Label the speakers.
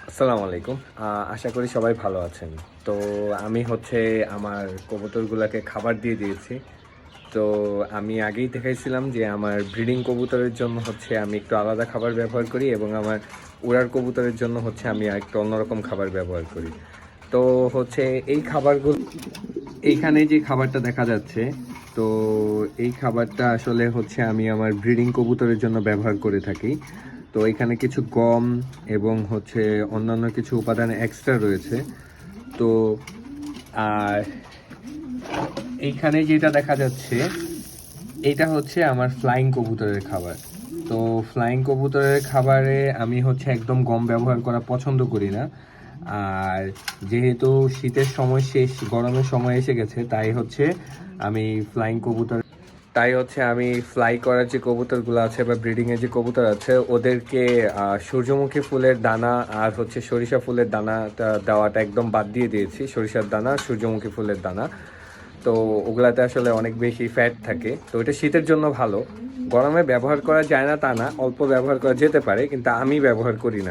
Speaker 1: আসসালামু আলাইকুম। আশা করি সবাই ভালো আছেন। তো আমি আমার কবুতরগুলাকে খাবার দিয়ে দিয়েছি। তো আমি আগেই দেখাইছিলাম যে আমার ব্রিডিং কবুতরের জন্য আমি একটু আলাদা খাবার ব্যবহার করি এবং আমার উড়ার কবুতরের জন্য আমি আরেকটু অন্যরকম খাবার ব্যবহার করি। তো এই খাবারগুলো এইখানে যে খাবারটা দেখা যাচ্ছে, তো এই খাবারটা আসলে আমি আমার ব্রিডিং কবুতরের জন্য ব্যবহার করে থাকি। তো এখানে কিছু গম এবং অন্যান্য কিছু উপাদান এক্সট্রা রয়েছে। তো আর এইখানে যেটা দেখা যাচ্ছে, এটা আমার ফ্লাইং কবুতরের খাবার। তো ফ্লাইং কবুতরের খাবারে আমি একদম গম ব্যবহার করা পছন্দ করি না। আর যেহেতু শীতের সময় শেষ, গরমের সময় এসে গেছে, তাই আমি ফ্লাইং কবুতর তাই আমি ফ্লাই করার যে কবুতরগুলো আছে বা ব্রিডিংয়ের যে কবুতর আছে ওদেরকে সূর্যমুখী ফুলের দানা আর সরিষা ফুলের দানাটা দেওয়াটা একদম বাদ দিয়ে দিয়েছি। সরিষার দানা, সূর্যমুখী ফুলের দানা, তো ওগুলাতে আসলে অনেক বেশি ফ্যাট থাকে। তো এটা শীতের জন্য ভালো। গরমে ব্যবহার করা যায় না তা না, অল্প ব্যবহার করা যেতে পারে, কিন্তু আমি ব্যবহার করি না।